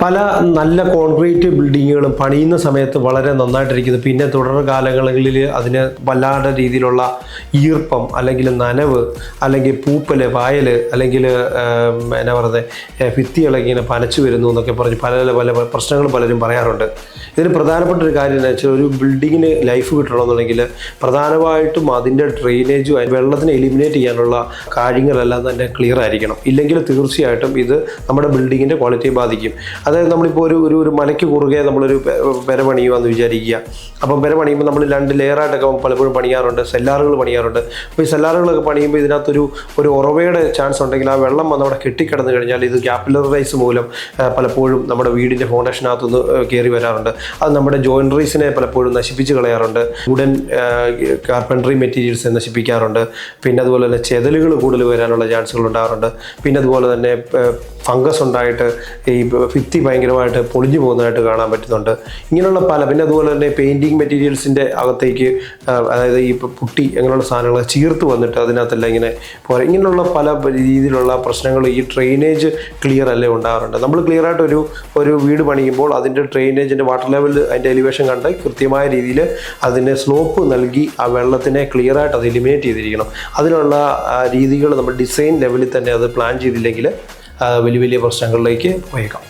പല നല്ല കോൺക്രീറ്റ് ബിൽഡിങ്ങുകളും പണിയുന്ന സമയത്ത് വളരെ നന്നായിട്ടിരിക്കുന്നു. പിന്നെ തുടർ കാലങ്ങളിൽ അതിന് വല്ലാത്ത രീതിയിലുള്ള ഈർപ്പം അല്ലെങ്കിൽ നനവ് അല്ലെങ്കിൽ പൂപ്പൽ പായൽ അല്ലെങ്കിൽ എന്നാ പറയുന്നത് ഭിത്തികളൊക്കെ ഇങ്ങനെ പനച്ചു വരുന്നു എന്നൊക്കെ പറഞ്ഞ് പല പല പ്രശ്നങ്ങൾ പലരും പറയാറുണ്ട്. ഇതിന് പ്രധാനപ്പെട്ട ഒരു കാര്യം എന്ന് വെച്ചാൽ ഒരു ബിൽഡിങ്ങിന് ലൈഫ് കിട്ടണമെന്നുണ്ടെങ്കിൽ പ്രധാനമായിട്ടും അതിൻ്റെ ഡ്രെയിനേജും വെള്ളത്തിനെ എലിമിനേറ്റ് ചെയ്യാനുള്ള കാര്യങ്ങളെല്ലാം തന്നെ ക്ലിയർ ആയിരിക്കണം. ഇല്ലെങ്കിൽ തീർച്ചയായിട്ടും ഇത് നമ്മുടെ ബിൽഡിങ്ങിൻ്റെ ക്വാളിറ്റിയെ ബാധിക്കും. അതായത് നമ്മളിപ്പോൾ ഒരു മലയ്ക്ക് കുറുകെ നമ്മളൊരു പെര പണിയുമെന്ന് വിചാരിക്കുക. അപ്പം പെര പണിയുമ്പോൾ നമ്മൾ 2 ലെയറായിട്ടൊക്കെ പലപ്പോഴും പണിയാറുണ്ട്, സെല്ലാറുകൾ പണിയാറുണ്ട്. അപ്പോൾ ഈ സെല്ലാറുകളൊക്കെ പണിയുമ്പോൾ ഇതിനകത്തൊരു ഉറവയുടെ ചാൻസ് ഉണ്ടെങ്കിൽ ആ വെള്ളം വന്ന് അവിടെ കെട്ടിക്കിടന്നു കഴിഞ്ഞാൽ ഇത് ക്യാപ്പിലറൈസ് മൂലം പലപ്പോഴും നമ്മുടെ വീടിൻ്റെ ഫൗണ്ടേഷനകത്തുനിന്ന് കയറി വരാറുണ്ട്. അത് നമ്മുടെ ജോയിൻട്രീസിനെ പലപ്പോഴും നശിപ്പിച്ച് കളയാറുണ്ട്. വുഡൻ കാർപ്പൻട്രി മെറ്റീരിയൽസ് നശിപ്പിക്കാറുണ്ട്. പിന്നെ അതുപോലെ തന്നെ ചെതലുകൾ കൂടുതൽ വരാനുള്ള ചാൻസുകൾ ഉണ്ടാകാറുണ്ട്. പിന്നെ അതുപോലെ തന്നെ ഫംഗസ് ഉണ്ടായിട്ട് ഈ ഭിത്തി ഭയങ്കരമായിട്ട് പൊളിഞ്ഞു പോകുന്നതായിട്ട് കാണാൻ പറ്റുന്നുണ്ട്. ഇങ്ങനെയുള്ള പിന്നെ അതുപോലെ തന്നെ പെയിൻറ്റിങ് മെറ്റീരിയൽസിൻ്റെ അകത്തേക്ക് അതായത് ഈ പുട്ടി അങ്ങനെയുള്ള സാധനങ്ങൾ ചീർത്ത് വന്നിട്ട് അതിനകത്തെല്ലാം ഇങ്ങനെയുള്ള പല രീതിയിലുള്ള പ്രശ്നങ്ങൾ ഈ ഡ്രെയിനേജ് ക്ലിയർ അല്ലേ ഉണ്ടാകാറുണ്ട്. നമ്മൾ ക്ലിയറായിട്ട് ഒരു വീട് പണിയുമ്പോൾ അതിൻ്റെ ഡ്രെയിനേജിൻ്റെ വാട്ടർ ലെവൽ അതിൻ്റെ എലിവേഷൻ കണ്ട് കൃത്യമായ രീതിയിൽ അതിന് സ്ലോപ്പ് നൽകി ആ വെള്ളത്തിനെ ക്ലിയറായിട്ട് അത് എലിമിനേറ്റ് ചെയ്തിരിക്കണം. അതിനുള്ള രീതികൾ നമ്മൾ ഡിസൈൻ ലെവലിൽ തന്നെ അത് പ്ലാൻ ചെയ്തില്ലെങ്കിൽ വലിയ വലിയ പ്രശ്നങ്ങളിലേക്ക് പോയേക്കാം.